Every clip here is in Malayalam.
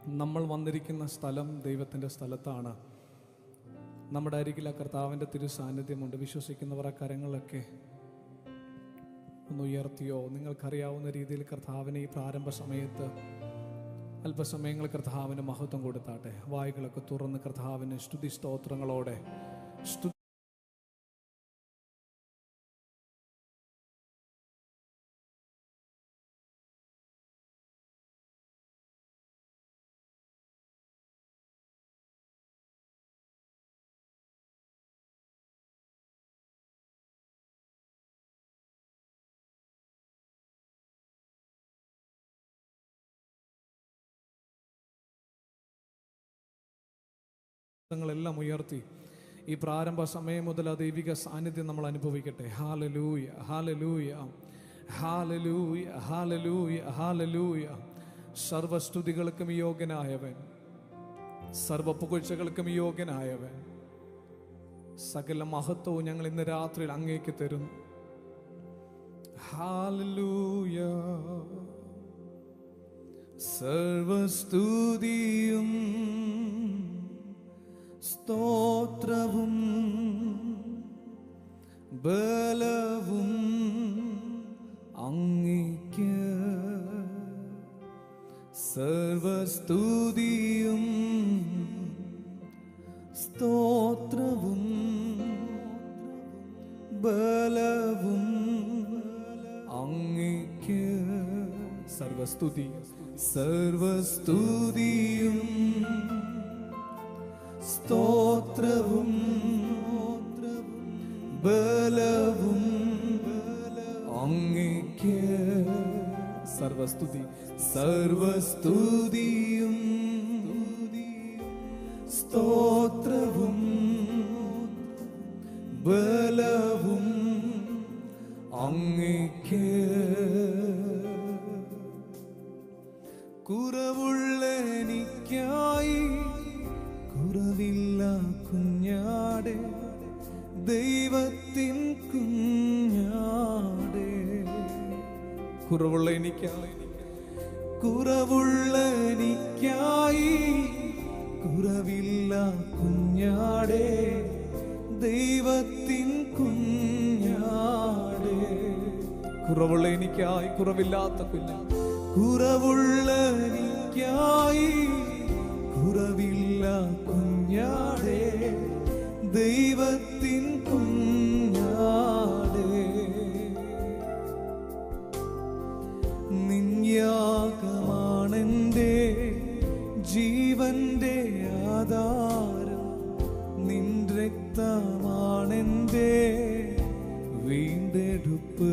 നമ്മൾ വന്നിരിക്കുന്ന സ്ഥലം ദൈവത്തിൻ്റെ സ്ഥലത്താണ്. നമ്മുടെ അരികിൽ ആ കർത്താവിൻ്റെ തിരു സാന്നിധ്യമുണ്ട്. വിശ്വസിക്കുന്നവർ ആ കരങ്ങളൊക്കെ ഒന്ന് ഉയർത്തിയോ? നിങ്ങൾക്കറിയാവുന്ന രീതിയിൽ കർത്താവിനെ ഈ പ്രാരംഭ സമയത്ത് അല്പസമയങ്ങൾ കർത്താവിന് മഹത്വം കൊടുത്താട്ടെ. വായുകളൊക്കെ തുറന്ന് കർത്താവിന് സ്തുതി സ്തോത്രങ്ങളോടെ ങ്ങളെല്ലാം ഉയർത്തി ഈ പ്രാരംഭ സമയം മുതൽ ആ ദൈവിക സാന്നിധ്യം നമ്മൾ അനുഭവിക്കട്ടെ. Hallelujah, hallelujah, hallelujah, hallelujah, hallelujah. സർവസ്തുതികൾക്കും യോഗ്യനായവൻ, സർവ പുകഴ്ചകൾക്കും യോഗ്യനായവൻ, സകല മഹത്വവും ഞങ്ങൾ ഇന്ന് രാത്രിയിൽ അങ്ങേക്ക് തരുന്നു. ഹല്ലേലൂയ. സർവസ്തുതിയും സ്തോത്രവും ബലവും അങ്ങേക്ക്. സർവസ്തുതിയും സ്തോത്രവും ബലവും അങ്ങേക്ക്. സർവസ്തുതി, സർവസ്തുതിയും സ്തോത്രവും ബലവും അങ്ങേക്ക്. സർവസ്തുതി, സർവസ്തുതിയും സ്തോത്രവും ബലവും അങ്ങേക്ക്. കുറവുള്ള എനിക്കായി കുറവില്ല കുഞ്ഞാടെ, ദൈവത്തിൻ കുഞ്ഞാടെ. കുറവുള്ള എനിക്കായി, കുറവുള്ള എനിക്കായി കുറവില്ല കുഞ്ഞാടെ, ദൈവത്തിൻ കുഞ്ഞാടെ. കുറവുള്ള എനിക്കായി കുറവില്ലാത്ത കുഞ്ഞാട്, കുറവുള്ള എനിക്കായി കുറവില്ല കുഞ്ഞാടെ, ദൈവത്തിൻ കുഞ്ഞാടെ. നിൻ യാഗമാണെന്റെ ജീവന്റെ ആധാരം, നിൻ രക്തമാണെന്റെ വീണ്ടെടുപ്പ്.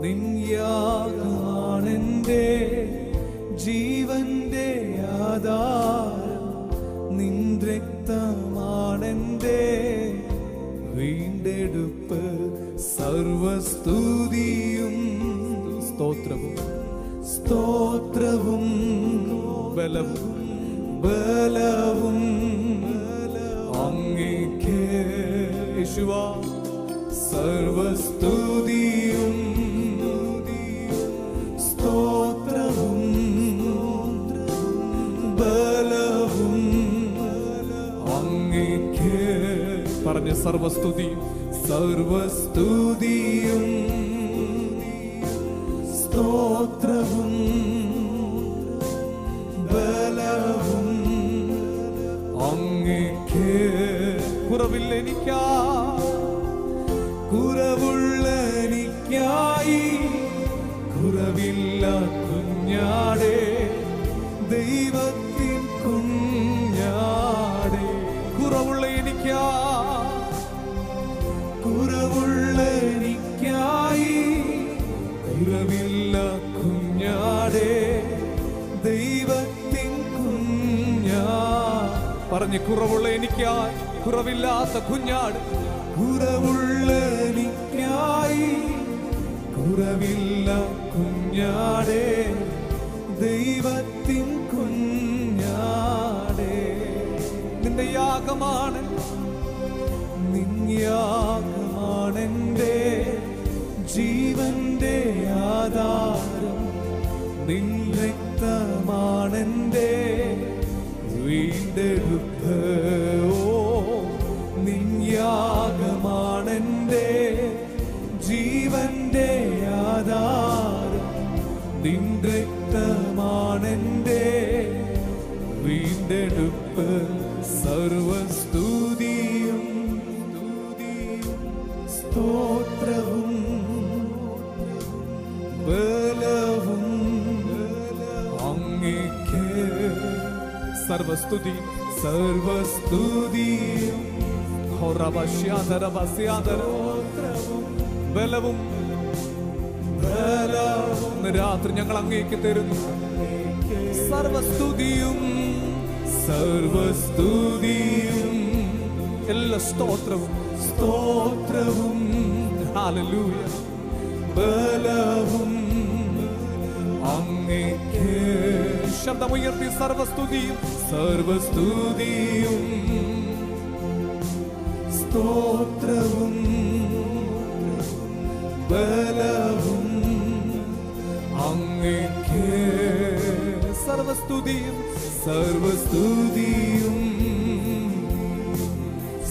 നിൻ യാഗമാണെന്റെ ജീവന്റെ ആധാരം, നിൻ രക്തമാണെന്റെ വീണ്ടെടുപ്പ്. സർവസ്തുതിയും സ്തോത്രവും സ്തോത്രവും ബലവും ബലവും അങ്ങേക്ക്. യേശുവേ, സർവസ്തുതിയും സ്തോത്രവും ബലവും അങ്ങേക്ക്. പറഞ്ഞ സർവസ്തുതി, സർവസ്തുതിയും സ്തോത്രവും ബലവും അങ്ങേക്ക്. കുറവില്ല എനിക്കായി, കുറവുള്ള എനിക്കായി കുറവില്ല കുഞ്ഞാടെ, ദൈവത്തിൻ കുഞ്ഞാടെ. കുറവുള്ള എനിക്കായി, കുറവുള്ള എനിക്കായി കുറവില്ല കുഞ്ഞാടെ, ദൈവത്തിൻ കുഞ്ഞാട്. പറഞ്ഞ് കുറവുള്ള എനിക്കായി കുറവില്ലാത്ത കുഞ്ഞാട്, കുറവുള്ള എനിക്കായി കുറവില്ല കുഞ്ഞാടെ, ദൈവത്തിൻ കുഞ്ഞാടെ. നിന്റെ യാഗമാണ്, നിൻ യാഗമാണെന്റെ ജീവന്റെ ആധാരം, നിൻ രക്തമാണെന്റെ വീണ്ടെടുപ്പ്. ഓ നിൻ യാഗമാണെന്റെ ജീവന്റെ ആധാരം. നിൻ രക്തമാണെന്റെ വീണ്ടെടുപ്പ്. സർവസ്തുതിയും സ്തോത്രവും ബലവും അങ്ങേക്ക്. സർവസ്തുതി സർവസ്തുതിയും ബലവും ബലവും രാത്രി ഞങ്ങൾ അങ്ങേക്ക് തരുന്നു. സർവസ്തുതിയും സർവസ്തുതിയും എല്ലാ സ്തോത്രവും സ്തോത്രവും ഹല്ലേലൂയ ബലവും അങ്ങേക്ക്. ശബ്ദമുയർത്തി സർവസ്തുതിയും സർവസ്തുതിയും സ്തോത്രവും ബലവും അങ്ങേക്ക്. സർവസ്തുതിയും സർവസ്തുതിയും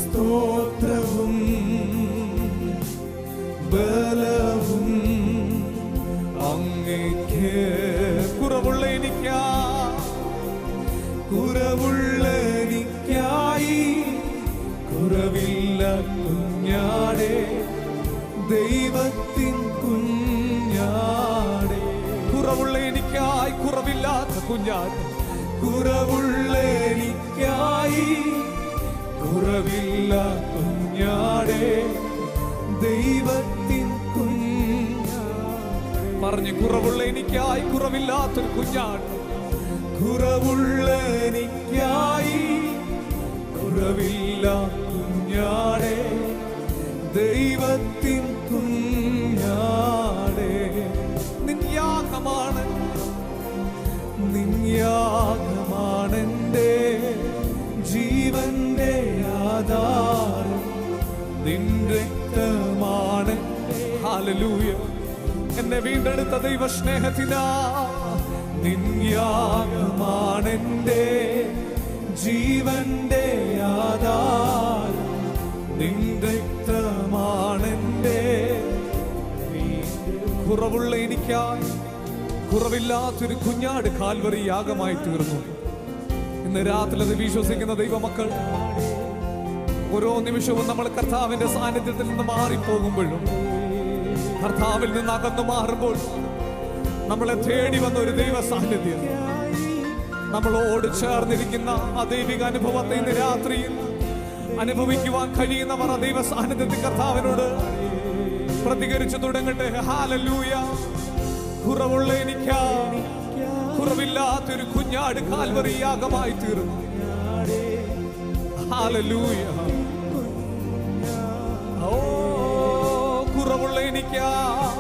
സ്തോത്രവും ബലവും അങ്ങേക്ക്. കുറവുള്ള എനിക്കായി കുറവില്ല കുഞ്ഞാടേ, ദൈവത്തിൻ കുഞ്ഞാടേ. കുറവുള്ള എനിക്കായി കുറവില്ലാത്ത കുഞ്ഞാടേ, കുറവുള്ള എനിക്കായി കുറവില്ല കുഞ്ഞാടേ, ദൈവത്തിൻ കുഞ്ഞാടേ. പറഞ്ഞ് കുറവുള്ള എനിക്കായി കുറവില്ലാത്തൊരു കുഞ്ഞാട്. കുറവുള്ള എനിക്കായി കുറവില്ല കുഞ്ഞാടേ, ദൈവത്തിൻ കുഞ്ഞാടേ. നിൻ യാഗമാണ് നിൻ യാഗമാണെന്റെ ജീവന്റെ ആധാരം. നിൻ രക്തമാണ് ഹല്ലേലൂയ എന്നെ വീണ്ടെടുത്ത ദൈവ സ്നേഹത്തിനാ. നിൻ യാഗമാണെന്റെ ജീവന്റെ ആധാരം. നിൻ രക്തമാണെന്റെ. കുറവുള്ള എനിക്കായി കുറവില്ലാത്തൊരു കുഞ്ഞാട് കാൽവറി യാഗമായി തീർന്നു. ഇന്ന് രാത്രി അത് വിശ്വസിക്കുന്ന ദൈവമക്കൾ ഓരോ നിമിഷവും നമ്മൾ കർത്താവിന്റെ സാന്നിധ്യത്തിൽ നിന്ന് മാറിപ്പോകുമ്പോഴും, കർത്താവിൽ നിന്ന് അകന്നു മാറുമ്പോൾ നമ്മളെ തേടി വന്ന ഒരു ദൈവ സാന്നിധ്യം, നമ്മളോട് ചേർന്നിരിക്കുന്ന ആ ദൈവിക അനുഭവത്തെ ഇന്ന് രാത്രിയിൽ അനുഭവിക്കുവാൻ കഴിയുന്നവർ ആ ദൈവ സാന്നിധ്യത്തിൽ കർത്താവിനോട് പ്രതികരിച്ചു തുടങ്ങട്ടെ. ഹല്ലേലൂയ. കുറവുള്ള എനിക്കായി കുറവില്ലാത്തൊരു കുഞ്ഞാട് കാൽവറി യാഗമായി തീർന്നു. ഹല്ലേലൂയ. ഓ കുറവുള്ള എനിക്കായി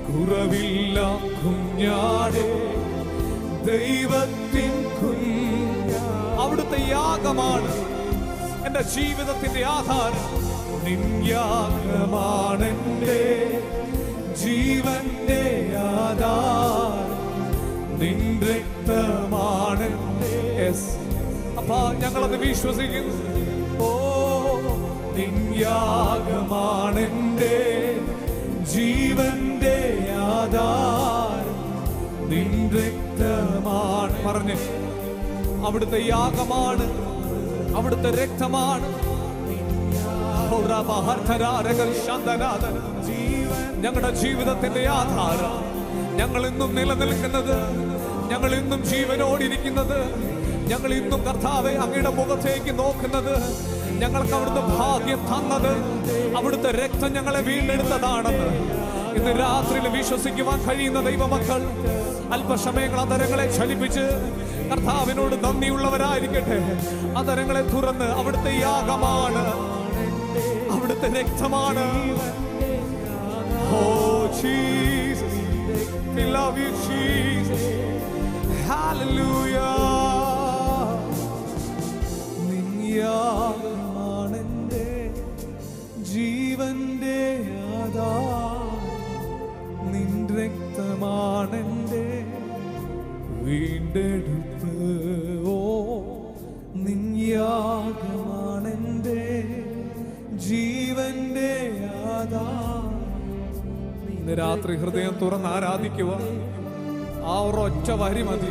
കുറവില്ല കുഞ്ഞാടേ, ദൈവത്തിൻ കുഞ്ഞാട്. അവിടുത്തെ യാഗമാണ് എന്റെ ജീവിതത്തിന്റെ ആധാരം. നിൻ യാഗമാണെന്റെ ജീവന്റെ ആധാരം. നിൻ രക്തമാണ്. അപ്പാ ഞങ്ങളത് വിശ്വസിക്കുന്നു. ഓ നിൻ യാഗമാണെന്റെ ജീവന്റെ ആധാരം. നിൻ രക്തമാണ്. പറഞ്ഞ് അവിടുത്തെ യാഗമാണ്, അവിടുത്തെ രക്തമാണ്. ഞങ്ങളുടെ ജീവിതത്തിന്റെ ആധാരം, ഞങ്ങൾ ഇന്നും നിലനിൽക്കുന്നത്, ഞങ്ങൾ ഇന്നും ജീവനോടിരിക്കുന്നത്, ഞങ്ങൾ ഇന്നും കർത്താവെ അങ്ങയുടെ മുഖത്തേക്ക് നോക്കുന്നത്, ഞങ്ങൾക്ക് അവിടുത്തെ ഭാഗ്യം തന്നത് അവിടുത്തെ രക്തം ഞങ്ങളെ വീണ്ടെടുത്തതാണെന്ന് ഇന്ന് രാത്രിയിൽ വിശ്വസിക്കുവാൻ കഴിയുന്ന ദൈവമക്കൾ അല്പസമയങ്ങൾ അതരങ്ങളെ ചലിപ്പിച്ച് കർത്താവിനോട് നന്ദിയുള്ളവരായിരിക്കട്ടെ. അതരങ്ങളെ തുറന്ന് അവിടുത്തെ യാഗമാണ്, അവിടുത്തെ രക്തമാണ്. Oh Jesus, we love you Jesus. Hallelujah. നിൻ യാഗമാണെന്റെ ജീവന്റെ ആധാരം. ഇന്ന് രാത്രി ഹൃദയം തുറന്ന് ആരാധിക്കുക. ആ ഒരൊറ്റ വരി മതി.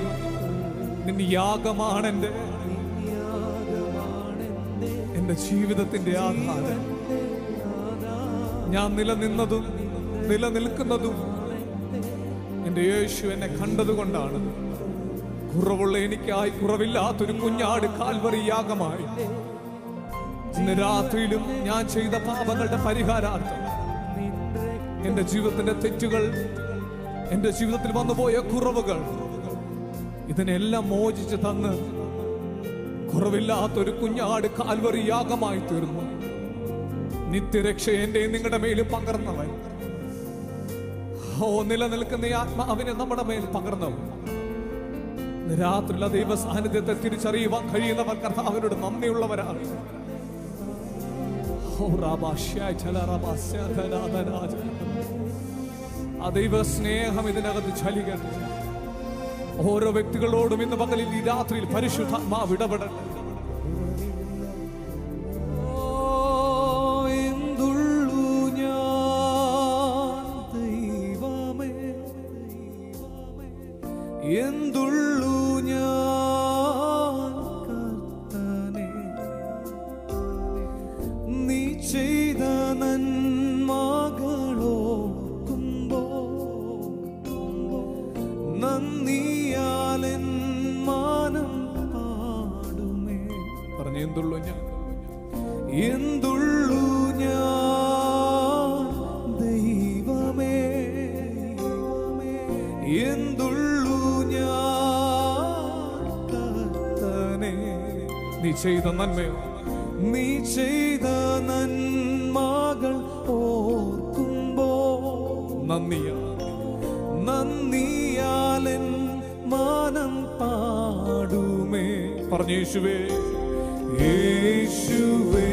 നിന്റെ യാഗമാണ് എന്റെ ജീവിതത്തിന്റെ ആധാരം. ഞാൻ നിലനിന്നതും നിലനിൽക്കുന്നതും എന്റെ യേശു എന്നെ കണ്ടതുകൊണ്ടാണ്. കുറവുള്ള എനിക്കായി കുറവില്ലാത്തൊരു കുഞ്ഞാട് കാൽവറി യാഗമായി ഇന്ന് രാത്രിയിലും ഞാൻ ചെയ്ത പാപങ്ങളുടെ പരിഹാരാർത്ഥം, എന്റെ ജീവിതത്തിന്റെ തെറ്റുകൾ, എന്റെ ജീവിതത്തിൽ വന്നുപോയ കുറവുകൾ, ഇതിനെല്ലാം മോചിച്ച് തന്ന് കുറവില്ലാത്തൊരു കുഞ്ഞാട് കാൽവറി യാഗമായി തീർന്നു. നിത്യരക്ഷ എന്റെ നിങ്ങളുടെ മേൽ പകർന്നവൻ, നിലനിൽക്കുന്ന ആത്മാവിനെ നമ്മുടെ മേൽ പകർന്നവൻ. രാത്രിയിലെ ദൈവ സാന്നിധ്യത്തെ തിരിച്ചറിയുവാൻ കഴിയുന്നവർ കർത്താവിനോട് നന്ദിയുള്ളവരാണ്. ആ ദൈവ സ്നേഹം ഇതിനകത്ത് ചലിക്കട്ടെ. ഓരോ വ്യക്തികളോടും ഇന്ന് പകലിൽ ഈ രാത്രിയിൽ പരിശുദ്ധാത്മാവ് ഇടപെടട്ടെ. എന്തുള്ളൂ ഞാൻ കർത്താനേ, നീ ചെയ്ത നന്മകളോർക്കുമ്പോൾ നന്ദിയാലെൻ മാനം പാടുമേ. പറഞ്ഞു എന്തുള്ളൂ ഞാൻ, എന്തുള്ളൂ ഞാൻ ദൈവമേ, എന്തുള്ളൂ നീ ചെയ്ത നന്മയോ, നീ ചെയ്ത നന്മകൾ ഓർക്കുമ്പോ നന്ദിയാലെൻ മാനം പാടുമേ. പറഞ്ഞു യേശുവേ, യേശുവേ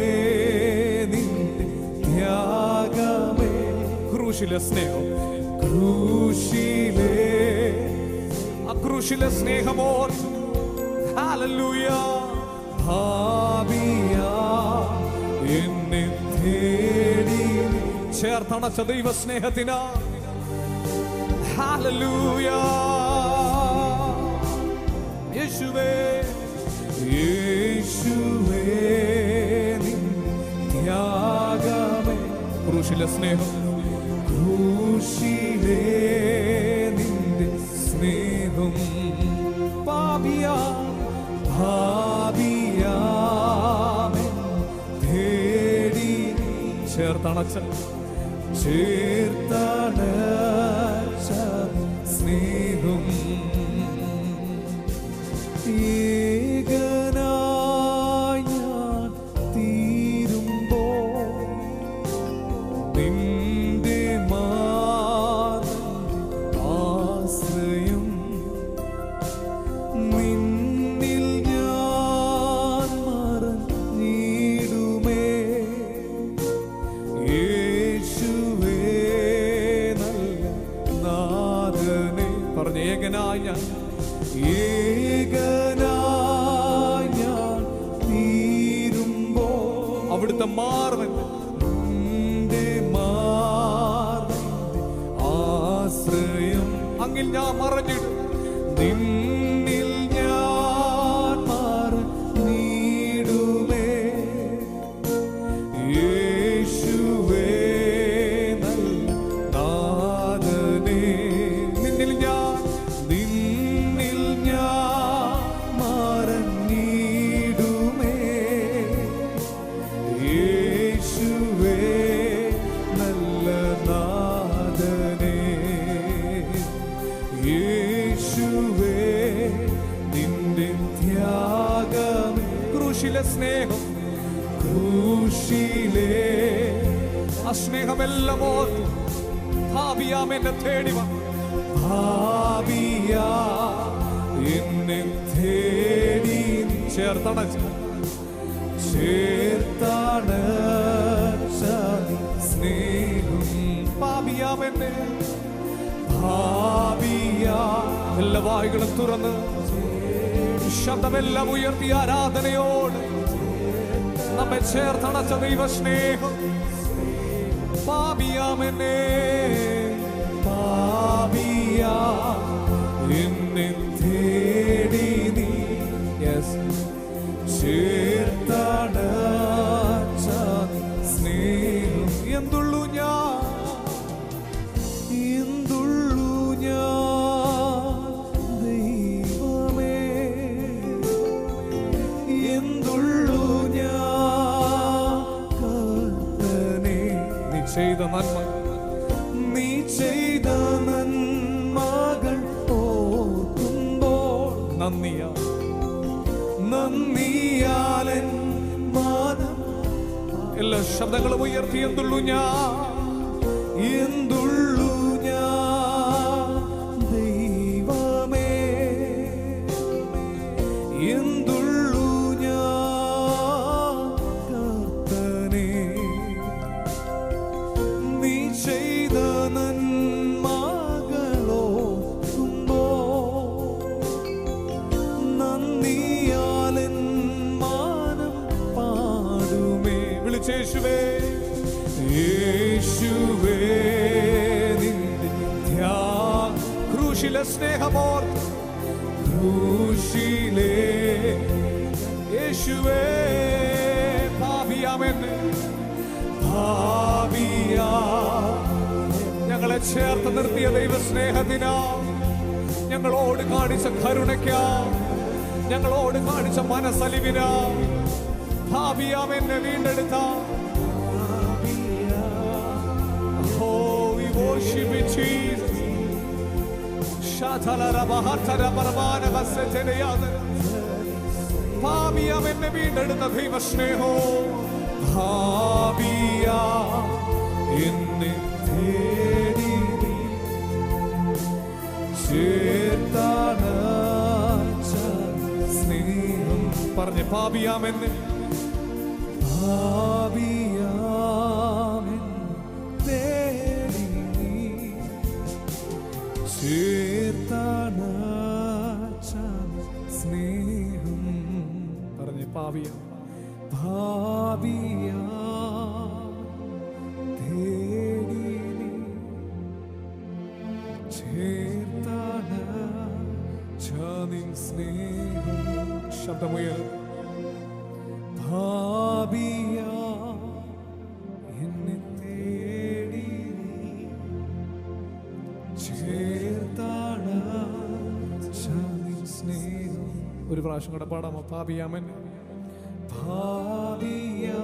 നിന്റെ ത്യാഗമേ, ക്രൂശിലെ സ്നേഹം, ക്രൂശിലെ സ്നേഹമോ, ഹല്ലേലൂയ. എന്നെ തേടി ചേർത്തണച്ച ദൈവ സ്നേഹത്തിനാ, ഹല്ലേലൂയ. യേശുവേ, യേശുവേ ത്യാഗമേ, ക്രൂശിലെ സ്നേഹം, ക്രൂശിലെ നിന്റെ സ്നേഹം, തേടി ചേർത്തണച്ച സ്നേഹം, ഏകനായി ഞാൻ തീരുമ്പോ നിന്റെ ആശ്രയം, നിന്നിൽ ഞാൻ മറഞ്ഞിടുമേ. യേശുവേ നല്ല നാഥനേ, പറഞ്ഞ ഏകനായി ഞാൻ, ഏകനായി ഞാൻ തീരുമ്പോ അവിടുത്തെ മാർവൻ ആശ്രയം, അങ്ങിൽ ഞാൻ മറഞ്ഞിടും, നിന്നിൽ ഞാൻ മറഞ്ഞിടുമേ. യേശുവേ നല്ല നാഥനേ, നിന്നിൽ ഞാൻ മറഞ്ഞിടുമേ. യേശുവേ നല്ല നാഥനേ, യേശുവേ നിന്റെ ത്യാഗം, ക്രൂശിലെ സ്നേഹം, ക്രൂശിലെ ആ സ്നേഹമെല്ലാം ഓർത്തു ഭാവിയാം എന്നെ തേടി വന്നു, ഭാവിയാ എന്നെ തേടി ചേർത്തണച്ച സ്നേഹം, ഭാവിയാം എന്നെ, ഭാവിയാ. എല്ലാ വായുകളും തുറന്ന് ശബ്ദമെല്ലാം ഉയർത്തി ആരാധനയോട് നമ്മെ ചേർത്തണച്ച ദൈവ സ്നേഹം, പാപിയാമെന്നെ ചെയ്ത നന്മകൾ ഓർക്കുമ്പോൾ നന്ദിയാലൻ മാനം. എല്ലാ ശബ്ദങ്ങളും ഉയർത്തി എന്തുള്ളൂ ഞാൻ ദൈവമേ, എന്തുള്ളൂ ഞാൻ കർത്തനേ, നീ ചെയ്ത നന്മകളോർക്കുമ്പോൾ നന്ദിയാലൻ മാനം പാടുമേ. വിളിച്ചേശുവേ, യേശുവേ നിന്റെ ക്രൂശിലെ സ്നേഹമോർത്ത്, ക്രൂശിലെ യേശുവേ പാപിയാമെന്ന് ഞങ്ങളെ ചേർത്ത് നിർത്തിയ ദൈവസ്നേഹത്തിനാ, ഞങ്ങളോട് കാണിച്ച കരുണയ്ക്കാ, ഞങ്ങളോട് കാണിച്ച മനസ്സലിവിനാ, ഭാവിയാമെന്നെ വീണ്ടെടുത്ത. Oh, we worship you, Jesus. ഭാവിയാമെന്നെ വീണ്ടെടുത്ത ദൈവസ്നേഹോ, ഭാവിയാ എന്നെ തേടി ചേർത്താണ് സ്നേഹം. പറഞ്ഞ് പാപിയാമെന്ന്, തേടി ചേർത്താണ് സ്നേഹം. പറഞ്ഞ് പാപിയാ തേടി ചേർത്താണ് സ്നേഹം. ശബ്ദമുയർ, ഭാവിയാ എന്നെ തേടി ചേർത്താണ് സ്നേഹം. ഒരു പ്രാവശ്യം കൂടെ പാടാമോ? ഭാവിയാമൻ, ഭാവിയാ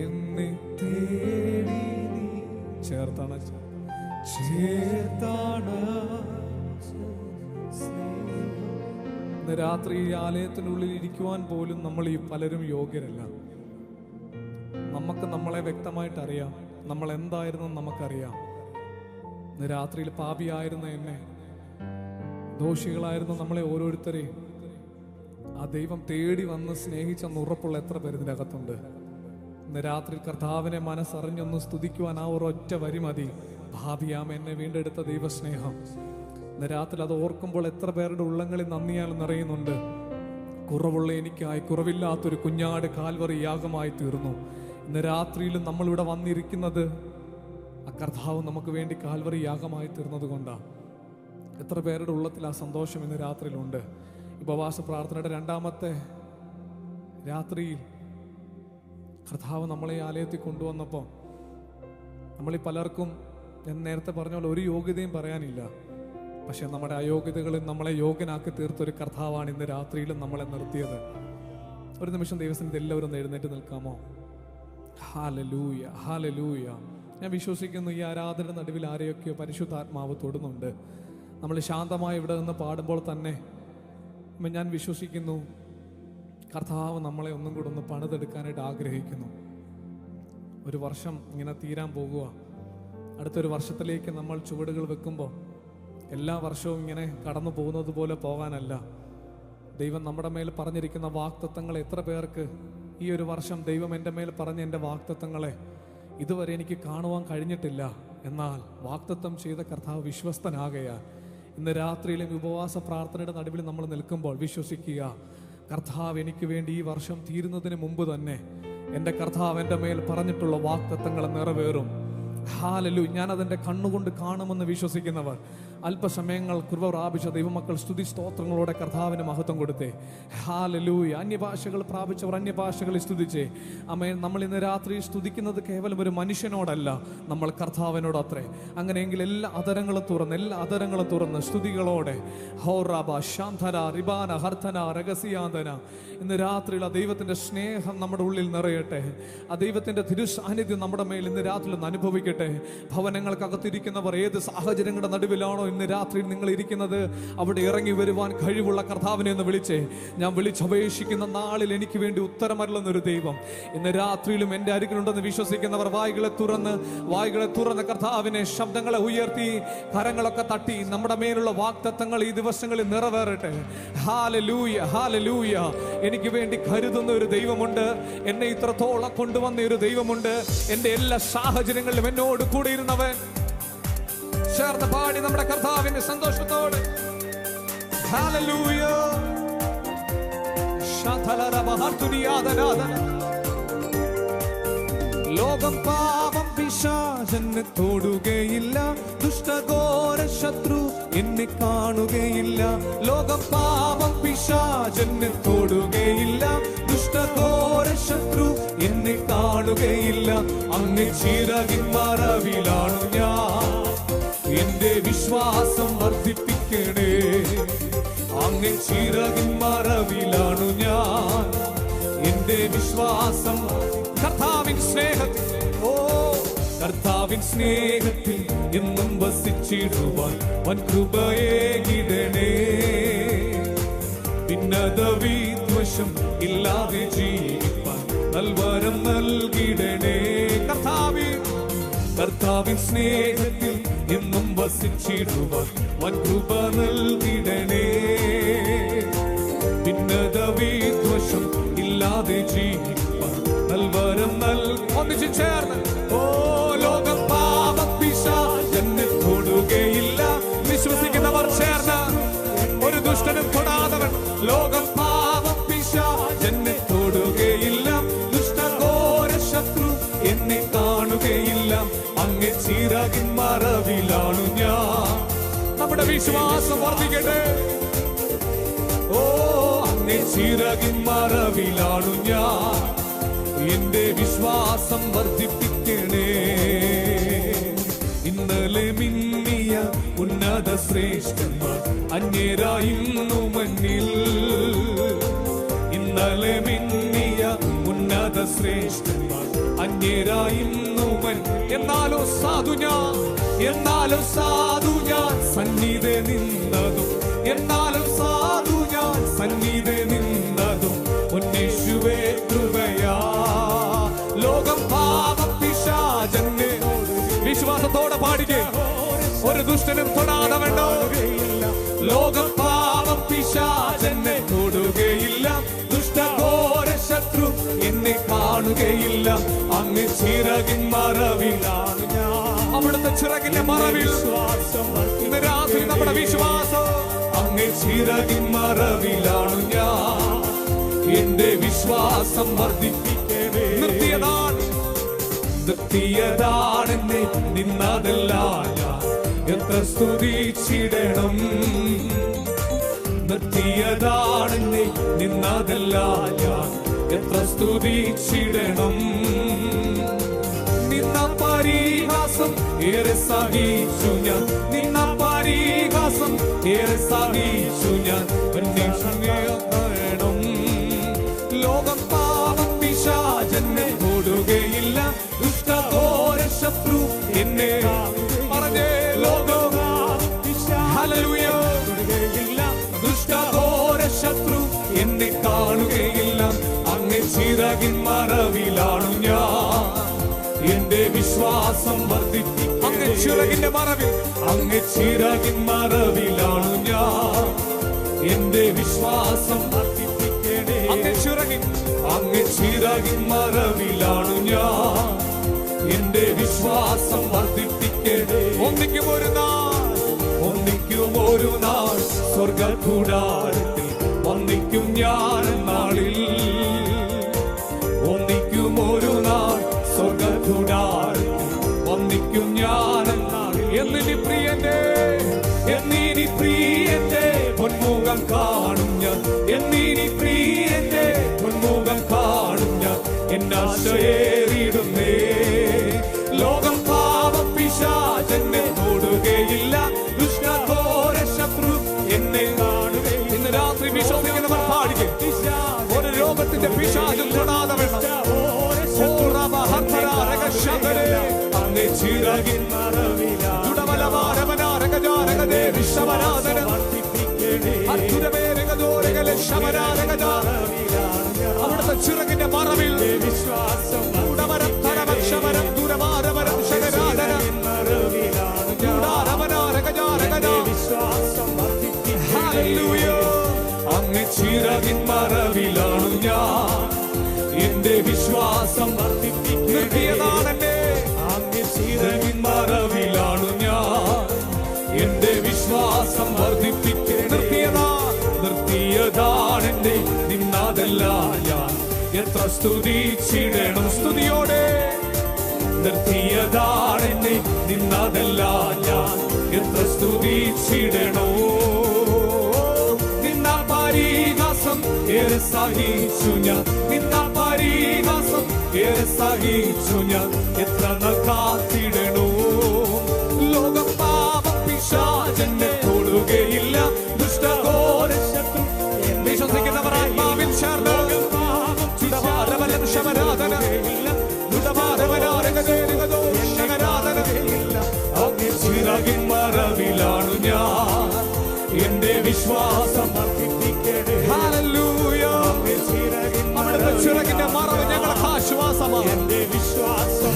എന്നെ തേടി ചേർത്താണ് ഇന്ന് രാത്രി ഈ ആലയത്തിനുള്ളിൽ ഇരിക്കുവാൻ പോലും നമ്മൾ ഈ പലരും യോഗ്യരല്ല. നമുക്ക് നമ്മളെ വ്യക്തമായിട്ട് അറിയാം, നമ്മൾ എന്തായിരുന്നു നമുക്കറിയാം. ഇന്ന് രാത്രിയിൽ പാപിയായിരുന്ന എന്നെ, ദോഷികളായിരുന്ന നമ്മളെ ഓരോരുത്തരെയും ആ ദൈവം തേടി വന്ന് സ്നേഹിച്ചെന്ന് ഉറപ്പുള്ള എത്ര പേര് ഇതിനകത്തുണ്ട്? ഇന്ന് രാത്രി കർത്താവിനെ മനസ്സറിഞ്ഞൊന്ന് സ്തുതിക്കുവാൻ ആ ഒരൊറ്റ വരി മതി. ഭാവിയാം എന്നെ വീണ്ടെടുത്ത ദൈവസ്നേഹം. ഇന്ന് രാത്രി അത് ഓർക്കുമ്പോൾ എത്ര പേരുടെ ഉള്ളങ്ങളിൽ നന്ദിയാൽ നിറയുന്നുണ്ട്. കുറവുള്ള എനിക്കായി കുറവില്ലാത്തൊരു കുഞ്ഞാട് കാൽവറി യാഗമായി തീർന്നു. ഇന്ന് രാത്രിയിലും നമ്മളിവിടെ വന്നിരിക്കുന്നത് ആ കർത്താവ് നമുക്ക് വേണ്ടി കാൽവറി യാഗമായി തീർന്നത് കൊണ്ടാണ്. എത്ര പേരുടെ ഉള്ളത്തിൽ ആ സന്തോഷം ഇന്ന് രാത്രിയിലുണ്ട്. ഉപവാസ പ്രാർത്ഥനയുടെ രണ്ടാമത്തെ രാത്രിയിൽ കർത്താവ് നമ്മളെ ആലയത്തിൽ കൊണ്ടുവന്നപ്പോൾ നമ്മളീ പലർക്കും, ഞാൻ നേരത്തെ പറഞ്ഞ പോലെ, ഒരു യോഗ്യതയും പറയാനില്ല. പക്ഷെ നമ്മുടെ അയോഗ്യതകളിൽ നമ്മളെ യോഗ്യനാക്കി തീർത്തൊരു കർത്താവാണ് ഇന്ന് രാത്രിയിലും നമ്മളെ നിർത്തിയത്. ഒരു നിമിഷം ദൈവത്തിന് എല്ലാവരും എഴുന്നേറ്റ് നിൽക്കാമോ? Hallelujah, hallelujah. ഞാൻ വിശ്വസിക്കുന്നു ഈ ആരാധന നടുവിൽ ആരെയൊക്കെയോ പരിശുദ്ധാത്മാവ് തൊടുന്നുണ്ട്. നമ്മൾ ശാന്തമായി ഇവിടെ നിന്ന് പാടുമ്പോൾ തന്നെ ഞാൻ വിശ്വസിക്കുന്നു കർത്താവ് നമ്മളെ ഒന്നും കൂടെ ഒന്ന് പണിതെടുക്കാനായിട്ട് ആഗ്രഹിക്കുന്നു. ഒരു വർഷം ഇങ്ങനെ തീരാൻ പോകുക. അടുത്തൊരു വർഷത്തിലേക്ക് നമ്മൾ ചുവടുകൾ വെക്കുമ്പോൾ എല്ലാ വർഷവും ഇങ്ങനെ കടന്നു പോകുന്നത് പോലെ പോകാനല്ല. ദൈവം നമ്മുടെ മേൽ പറഞ്ഞിരിക്കുന്ന വാഗ്ദത്തങ്ങൾ എത്ര പേർക്ക് ഈ ഒരു വർഷം ദൈവം എൻ്റെ മേൽ പറഞ്ഞ എൻ്റെ വാഗ്ദത്തങ്ങളെ ഇതുവരെ എനിക്ക് കാണുവാൻ കഴിഞ്ഞിട്ടില്ല. എന്നാൽ വാഗ്ദത്തം ചെയ്ത കർത്താവ് വിശ്വസ്തനാകയാൽ ഇന്ന് രാത്രിയിലും ഉപവാസ പ്രാർത്ഥനയുടെ നടുവിൽ നമ്മൾ നിൽക്കുമ്പോൾ വിശ്വസിക്കുക, കർത്താവ് എനിക്ക് വേണ്ടി ഈ വർഷം തീരുന്നതിന് മുമ്പ് തന്നെ എൻ്റെ കർത്താവ് എൻ്റെ മേൽ പറഞ്ഞിട്ടുള്ള വാഗ്ദത്തങ്ങൾ നിറവേറും. ഹല്ലേലൂയ. ഞാനതെൻ്റെ കണ്ണുകൊണ്ട് കാണുമെന്ന് വിശ്വസിക്കുന്നവർ അല്പസമയങ്ങൾ കൃപ പ്രാപിച്ച ദൈവമക്കൾ സ്തുതി സ്തോത്രങ്ങളോടെ കർത്താവിന് മഹത്വം കൊടുത്തേ. ഹല്ലേലൂയ. അന്യഭാഷകൾ പ്രാപിച്ചവർ അന്യഭാഷകളിൽ സ്തുതിച്ചേ. ആമേൻ. നമ്മൾ ഇന്ന് രാത്രി സ്തുതിക്കുന്നത് കേവലം ഒരു മനുഷ്യനോടല്ല, നമ്മൾ കർത്താവിനോടത്രേ. അങ്ങനെയെങ്കിൽ എല്ലാ അതരങ്ങളും തുറന്ന് സ്തുതികളോടെ ഹോറാബ ശാന്തന റിബാന ഹർത്തന രഹസ്യാന്തന ഇന്ന് രാത്രിയിൽ ആ ദൈവത്തിൻ്റെ സ്നേഹം നമ്മുടെ ഉള്ളിൽ നിറയട്ടെ. ആ ദൈവത്തിൻ്റെ തിരുസാന്നിധ്യം നമ്മുടെ മേൽ ഇന്ന് രാത്രിയിൽ ഒന്ന് അനുഭവിക്കട്ടെ. ഭവനങ്ങൾക്കകത്തിരിക്കുന്നവർ ഏത് സാഹചര്യങ്ങളുടെ നടുവിലാണോ ഇന്ന് രാത്രിയിൽ നിങ്ങൾ ഇരിക്കുന്നത്, അവിടെ ഇറങ്ങി വരുവാൻ കഴിവുള്ള കർത്താവിനെ ഒന്ന് വിളിച്ചേ. ഞാൻ വിളിച്ചപേക്ഷിക്കുന്ന നാളിൽ എനിക്ക് വേണ്ടി ഉത്തരമരുളുന്നൊരു ദൈവം ഇന്ന് രാത്രിയിലും എൻ്റെ അരികിലുണ്ടെന്ന് വിശ്വസിക്കുന്നവർ വായ്കളെ തുറന്ന് കർത്താവിനെ ശബ്ദങ്ങളെ ഉയർത്തി കരങ്ങളൊക്കെ തട്ടി നമ്മുടെ മേലുള്ള വാഗ്ദത്തങ്ങൾ ഈ ദിവസങ്ങളിൽ നിറവേറട്ടെ. Hallelujah, hallelujah. എനിക്ക് വേണ്ടി കരുതുന്ന ഒരു ദൈവമുണ്ട്, എന്നെ ഇത്രത്തോളം കൊണ്ടുവന്ന ഒരു ദൈവമുണ്ട്, എൻ്റെ എല്ലാ സാഹചര്യങ്ങളിലും എന്നോട് കൂടെ ഇരുന്നവൻ. ചേർന്ന് പാടി നമ്മുടെ കർത്താവിന്റെ സന്തോഷത്തോടെ ഹല്ലേലൂയ. ലോകം പാപം പിശാചെന്നെ തൊടുകയില്ല, ദുഷ്ടഘോര ശത്രു എന്നെ കാണുകയില്ല. ലോകം പാപം പിശാചെന്നെ തൊടുകയില്ല, ദുഷ്ടഘോര ശത്രു എന്നെ കാണുകയില്ല. അങ്ങ് ചിറകിൻ മറവിലാണു ഞാൻ, എന്റെ വിശ്വാസം വർദ്ധിപ്പിക്കണേ. അങ്ങ് ചിറകിൻ മറവിലാണു ഞാൻ, എന്റെ വിശ്വാസം കർത്താവിൻ സ്നേഹത്തിൽ, കർത്താവിൻ സ്നേഹത്തിൽ എന്നും വസിച്ചിടുവാൻ വൻ കൃപയേകിടണേ. ഭിന്നത വിദ്വേഷം ഇല്ലാതെ ജീവിപ്പാൻ നൽവരം നൽകിടണേ. കർത്താവിൻ സ്നേഹത്തിൽ എന്നും വസിച്ചിടുവാൻ വൻ കൃപ നൽകിടണേ. ഭിന്നത വിദ്വേഷം ഇല്ലാതെ ജീവിപ്പാൻ നൽവരം ഒന്നിച്ചു ചേർന്ന് ലോകം പാപം പിശാചെന്നെ തൊടുകയില്ല. വിശ്വസിക്കുന്നവർ ചേർന്ന് ഒരു ദുഷ്ടനും തൊടാതവൻ. ലോകം പാപം പിശാചെന്നെ തൊടുകയില്ല, ദുഷ്ടഘോര ശത്രു എന്നെ കാണുകയില്ല. അങ്ങ് ചിറകിൻ മറവിലാണു ഞാൻ. നമ്മുടെ വിശ്വാസം വർദ്ധിക്കട്ടെ. അങ്ങ് ചിറകിൻ മറവിലാണു ഞാൻ, എന്റെ വിശ്വാസം വർദ്ധിപ്പിക്കണേ. ഇന്നലെ മിന്നിയ ഉന്നത ശ്രേഷ്ഠന്മാർ അന്യരായിരുന്നു മണ്ണിൽ. ഇന്നലെ മിന്നിയ ഉന്നത ശ്രേഷ്ഠന്മാർ അന്യരായിരുന്നു മണ്ണിൽ. എന്നാലും സാധു ഞാൻ സന്നിധി നിന്നതും, എന്നാലും സാധു ഞാൻ സന്നിധി നിന്നതും ഉന്നേശുവേ കൃപയാ. ലോകം പാപം പിശാചെന്നെ വിശ്വാസത്തോടെ പാടിക്കേ. ഒരു ദുഷ്ടനും തൊടാതെ വേണ്ട. ലോകം പാപം പിശാചെന്നെ തൊടുകയില്ല, ദുഷ്ടഘോര ശത്രു എന്നെ കാണുകയില്ല. അങ്ങ് ചിറകിൻ മറവിലാണ് ഞാൻ, അവിടുത്തെ ചിറകിന്റെ മറവിൽ ഇന്ന് രാത്രി നമ്മുടെ വിശ്വാസം. അങ്ങ് ചിറകിൻ മറവിലാണ് ഞാൻ, എന്റെ വിശ്വാസം വർദ്ധിപ്പിക്കണേ. നിർത്തിയതാണെന്നെ നിന്നതല്ല ഞാൻ എത്ര സ്തുതിച്ചിടണം. നിർത്തിയതാണെന്നെ നിന്നതല്ല ഞാൻ എത്ര സ്തുതിച്ചിടണം. നിന്ന പരിഹാസം ഏറെ സഹിച്ചു ഞാൻ, നിന്ന പരിഹാസം ഏറെ സഹിച്ചു ഞാൻ. ലോകം പാപം പിശാചെന്നെ തൊടുകയില്ല, ദുഷ്ടഘോര ശത്രു എന്നെ പറഞ്ഞേ. ലോകം ഹല്ലേലൂയ തൊടുകയില്ല, ദുഷ്ടഘോര ശത്രു എന്നെ കാണുകയില്ല. അങ്ങ് ചിറകിൻ മറവിലാണു ഞാൻ, എന്റെ വിശ്വാസം വർദ്ധിപ്പിക്കും. അങ്ങ് ചിറകിന്റെ മറവിൽ, അങ്ങ് ചിറകിൻ മറവിലാണു ഞാൻ, എന്റെ വിശ്വാസം വർദ്ധിപ്പിക്കണേ. അങ്ങ് ചിറകിൻ മറവിലാണു ഞാൻ, എന്റെ വിശ്വാസം വർദ്ധിപ്പിക്കണേ. ഒന്നിക്കും ഒരു നാൾ സ്വർഗ കൂടാരത്തിൽ ഒന്നിക്കും ഞാൻ നാളിൽ. ഒന്നിക്കും ഒരു നാൾ സ്വർഗ കൂടാരത്തിൽ ഒന്നിക്കും ഞാൻ നാളിൽ. എന്നിനി പ്രിയന്റെ ചിറകിൻ മറവിലാണ് അവിടുത്തെ ചിറകിന്റെ മറവിൽ വിശ്വാസം അങ്ങ് ചിറകിൻ മറവിലാണു ഞാൻ എന്റെ വിശ്വാസം വർദ്ധിപ്പിക്കുന്നതാണെന്നെ അങ്ങ് ചിറകിൻ മറവിലാണു ഞാൻ എന്റെ വിശ്വാസം നിർത്തിയതാണെന്റെ നിന്നതല്ല ഞാൻ എത്ര സ്തുതിച്ചിടണം സ്തുതിയോടെ നിർത്തിയതാണെന്നെ നിന്നതല്ല ഞാൻ എത്ര സ്തുതിച്ചിടണോ നിന്ന പരിഹാസം ഏറെ സഹിച്ചു ഞാൻ നിന്ന പരിഹാസം ഏറെ സഹിച്ചു ഞാൻ എത്ര കാത്തിടണോ ലോകം പാപം പിശാചെന്നെ തൊടുകയില്ല ദുഷ്ടഘോര ശത്രു വിശ്വസിക്കുന്നവർ ആത്മാവിൽ ചേർന്ന് ചിറകിൻ മറവിലാണു ഞാൻ എന്റെ വിശ്വാസം ചിറകിന്റെ മറവ് ഞങ്ങൾക്ക് ആശ്വാസമാണ് എന്റെ വിശ്വാസം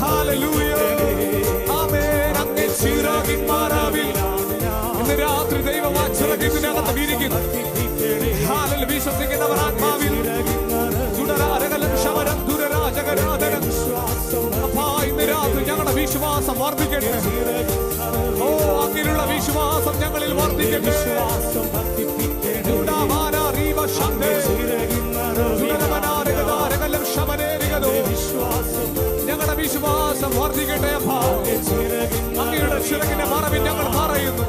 അങ്ങ് ചിറകിൻ മറവിൽ ഇന്ന് രാത്രി ദൈവം ആ ചിറകിനകത്ത് വിരിക്കുന്നു വിശ്വസിക്കുന്നവർ ആത്മാവിൽ ഇന്ന് രാത്രി ഞങ്ങളുടെ വിശ്വാസം വർദ്ധിക്കട്ടെ ഓ അങ്ങനെയുള്ള വിശ്വാസം ഞങ്ങളിൽ വർദ്ധിക്കട്ടെ ഞങ്ങളുടെ വിശ്വാസം വർദ്ധിക്കട്ടെ അങ്ങയുടെ ചിറകിന്റെ മറവിൽ ഞങ്ങൾ പറയുന്നു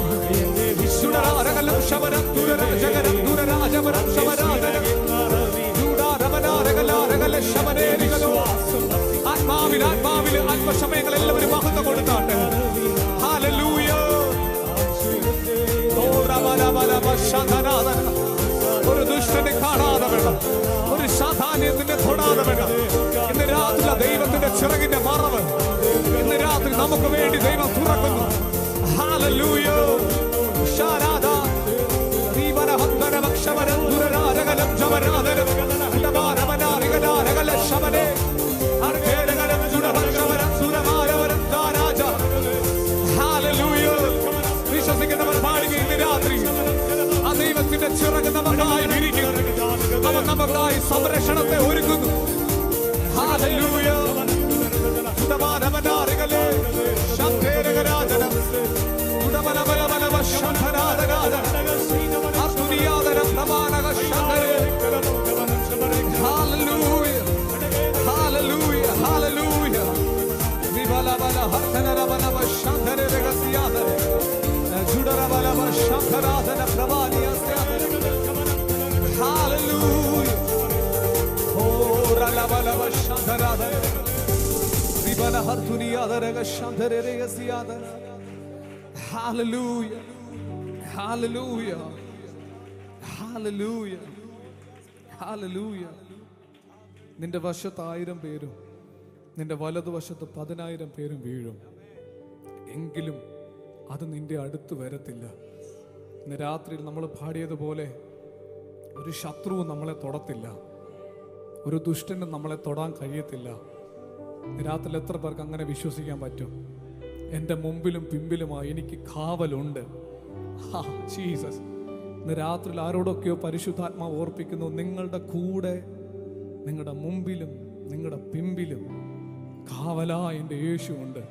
ആത്മാവിൽ ആത്മസമയങ്ങൾ എല്ലാവരും മഹത്വം കൊടുത്താട്ടെ ഒരു ദുഷ്ടനെ കാണാതെ വേണം ഒരു സാധാന്യത്തിന്റെ തൊടാതെ വേണം ഇന്ന് രാത്രി ദൈവത്തിന്റെ ചിറകിന്റെ മറവ് ഇന്ന് രാത്രി നമുക്ക് വേണ്ടി ദൈവം തുറക്കുന്നു ഹല്ലേലൂയ ശാരാദ ദീവനഹന്തന വക്ഷവരം ദുരരാരകലം ജവരാദരം ദബാരമനാരികലാരകല ശമനേ അർഘേരകലം ജുഡവക്ഷവരം സുരമാരവരം ദാരാജ ഹല്ലേലൂയ വിശ്വസിക്കുന്നവർ പാടുക ഇന്ന് രാത്രി ആ ദൈവത്തിന്റെ ചിറക് നമുക്കായി വിരിക്കുന്നു അവൻ നമുക്കായി സംരക്ഷണത്തെ ഒരുക്കുന്നു ഹല്ലേലൂയ ദബാരമനാരികലേ ശംഖേരകരാജനം ദുഡബലബലബലവ ശംഖനാദനാദ അർത്തുനിയാദനം നമാനക ശംഖരേ ഹല്ലേലൂയ ഹല്ലേലൂയ ഹല്ലേലൂയ വിബലബല ഹർത്തനരബലവ ശംഖരേ രഗസിയാദ ജുഡരബലവ ശംഖരാദന പ്രവാനിയസ്യാദ ഹല്ലേലൂയ ഓ റലബലവ ശംഖരാദ വിബല ഹർത്തുനിയാദ രഗ ശംഖരേ രഗസിയാദ Hallelujah. Hallelujah. Hallelujah. Hallelujah. നിന്റെ വശത്ത് 1000 പേരും നിന്റെ വലതുവശത്ത് 10,000 പേരും വീഴും, എങ്കിലും അത് നിന്റെ അടുത്ത് വരത്തില്ല. ഇന്ന് രാത്രിയിൽ നമ്മൾ പാടിയതുപോലെ ഒരു ശത്രുവും നമ്മളെ തൊടത്തില്ല, ഒരു ദുഷ്ടനും നമ്മളെ തൊടാൻ കഴിയത്തില്ല. രാത്രിയിൽ എത്ര പേർക്ക് അങ്ങനെ വിശ്വസിക്കാൻ പറ്റും? എൻ്റെ മുമ്പിലും പിമ്പിലുമായി എനിക്ക് കാവലുണ്ട്. ജീസസ്. ഇന്ന് രാത്രിയിൽ ആരോടൊക്കെയോ പരിശുദ്ധാത്മാവ് ഓർപ്പിക്കുന്നു, നിങ്ങളുടെ കൂടെ, നിങ്ങളുടെ മുമ്പിലും നിങ്ങളുടെ പിമ്പിലും കാവലായ എൻ്റെ യേശു ഉണ്ട്.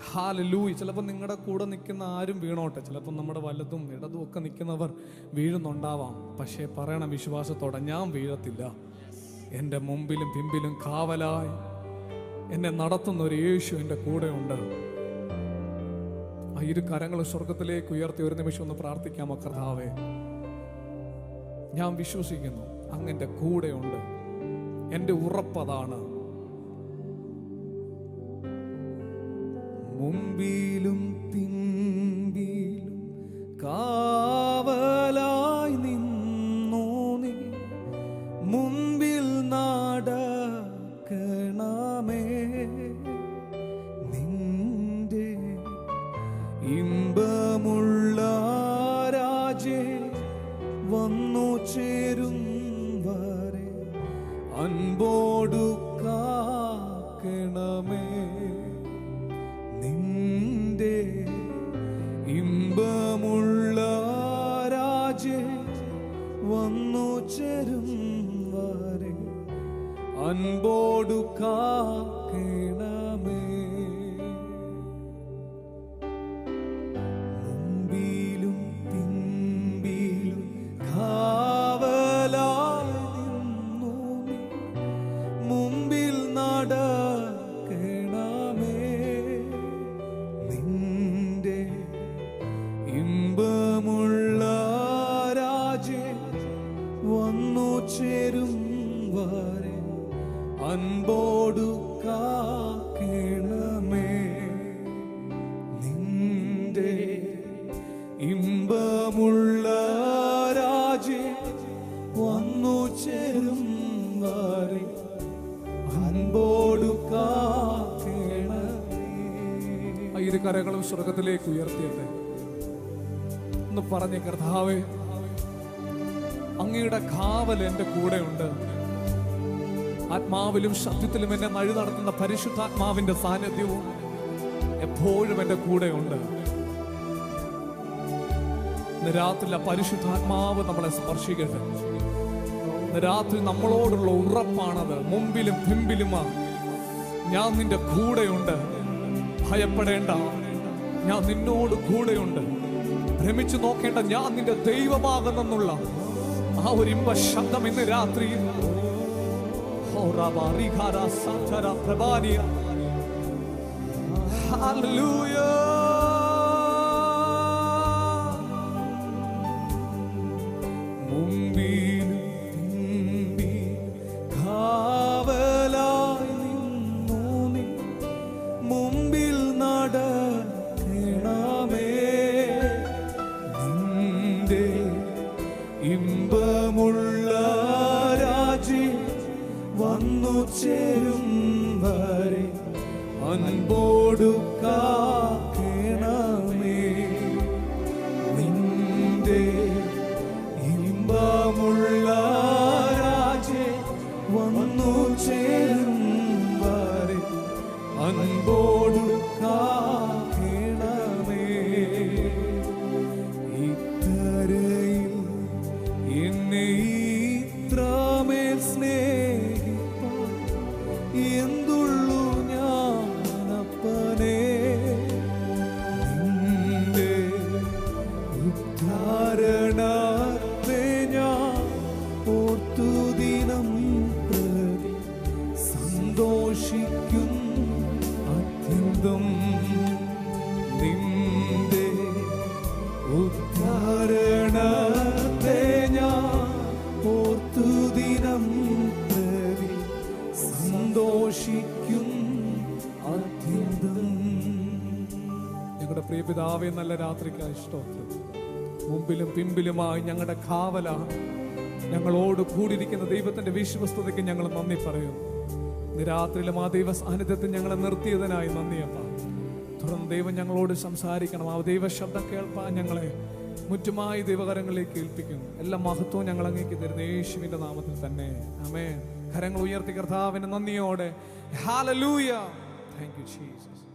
ഹല്ലേലൂയ. ചിലപ്പോൾ നിങ്ങളുടെ കൂടെ നിൽക്കുന്ന ആരും വീണോട്ടെ, ചിലപ്പോൾ നമ്മുടെ വലതും ഇടതും ഒക്കെ നിൽക്കുന്നവർ വീഴുന്നുണ്ടാവാം. പക്ഷേ പറയണം വിശ്വാസത്തോടെ, ഞാൻ വീഴത്തില്ല. എൻ്റെ മുമ്പിലും പിമ്പിലും കാവലായി എന്നെ നടത്തുന്ന ഒരു യേശു എൻ്റെ കൂടെ ഉണ്ട്. ആ ഇരു കരങ്ങൾ സ്വർഗത്തിലേക്ക് ഉയർത്തി ഒരു നിമിഷം ഒന്ന് പ്രാർത്ഥിക്കാമോ? കർത്താവേ, ഞാൻ വിശ്വസിക്കുന്നു അങ്ങ് എൻ്റെ കൂടെയുണ്ട്. എൻ്റെ ഉറപ്പതാണ്. മുമ്പിലും പിമ്പിലും കാവലായി നിന്നു നീ, മുമ്പിൽ നടക്കണമേ നിന്റെ ഇമ്പമുള്ള രാജേ വന്നു ചേരും വരെ അൻപോടു കാക്കണമേ. നിന്റെ ഇമ്പമുള്ള രാജേ വന്നു ചേരും വരെ അൻപോടു കാക്കണമേ. മുമ്പിലും പിമ്പിലും കാവലായി നിന്നു നീ മുമ്പിൽ നടക്കണമേ. നിന്റെ ഇമ്പമുള്ള രാജേ വന്നു ചേരും വരെ അൻപോടു കാക്കണമേ. നിന്റെ ഇമ്പമുള്ള രാജേ വന്നു ചേരും വരെ അൻപോടു കാക്കണമേ. ഇരു കരങ്ങളും സ്വർഗത്തിലേക്ക് ഉയർത്തിയട്ടെ. ഒന്ന് പറഞ്ഞേ, കർത്താവേ, അങ്ങയുടെ കാവൽ എൻ്റെ കൂടെയുണ്ട്. ആത്മാവിലും സത്യത്തിലും എന്നെ വഴി നടത്തുന്ന പരിശുദ്ധാത്മാവിന്റെ സാന്നിധ്യവും എപ്പോഴും എൻ്റെ കൂടെയുണ്ട്. ഇന്ന് രാത്രി ആ പരിശുദ്ധാത്മാവ് നമ്മളെ സ്പർശിക്കട്ടെ. ഇന്ന് രാത്രി നമ്മളോടുള്ള ഉറപ്പാണത്. മുമ്പിലും പിമ്പിലുമാ ഞാൻ നിന്റെ കൂടെയുണ്ട്. ഭയപ്പെടേണ്ട, ഞാൻ നിന്നോട് കൂടെയുണ്ട്. ഭ്രമിച്ചു നോക്കേണ്ട, ഞാൻ നിന്റെ ദൈവമാകുന്നെന്നുള്ള ആ ഒരു ഇമ്പ ശബ്ദം ഇന്ന് രാത്രി മുമ്പിലും പിമ്പി കാവലായി നിന്നു നീ മുമ്പിൽ നടക്കണമേ. നിന്റെ ഇമ്പമുള്ള രാജേ വന്നു ചേരും വരെ അൻപോടു കാക്കണമേ. നിന്റെ ഇമ്പമുള്ള രാജേ വന്നു ചേരും വരെ അൻപോടു കാക്കണമേ. ഇത്തരയിൽ എന്നെ ഇത്രമേൽ സ്നേഹിപ്പാൻ എന്തുള്ളു ഞാനപ്പനേ. നിന്റെ ഉദ്ധാരണത്തെ ഞാൻ ഓർത്തു ദിനം പ്രതി സന്തോഷിക്കും അത്യന്തം. നിന്റെ ഉദ്ധാരണത്തെ ഞാൻ ഓർത്തു ദിനം പ്രതി സന്തോഷിക്കും അത്യന്തം. ഞങ്ങളുടെ പ്രിയ പിതാവേ, നല്ല രാത്രിക്കായി സ്തോത്രം. മുമ്പിലും പിമ്പിലുമായി ഞങ്ങളുടെ കാവലാണ്. ഞങ്ങളോട് കൂടിയിരിക്കുന്ന ദൈവത്തിന്റെ വിശ്വസ്തതയ്ക്ക് ഞങ്ങൾ നന്ദി പറയുന്നു. ഇന്ന് രാത്രിയിലും ആ ദൈവ സാന്നിധ്യത്തിൽ ഞങ്ങളെ നിർത്തിയതിനായി നന്ദിയപ്പ. തുടർന്ന് ദൈവം ഞങ്ങളോട് സംസാരിക്കണം. ആ ദൈവ ശബ്ദം കേൾപ്പാൻ ഞങ്ങളെ മുറ്റുമായി ദൈവകരങ്ങളിലേക്ക് ഏൽപ്പിക്കുന്നു. എല്ലാ മഹത്വവും ഞങ്ങൾ അങ്ങേക്ക് തരുന്ന യേശുവിന്റെ നാമത്തിൽ തന്നെ ആമേൻ. കരങ്ങൾ ഉയർത്തി കർത്താവിന് നന്ദിയോടെ ഹല്ലേലൂയ. Thank you Jesus.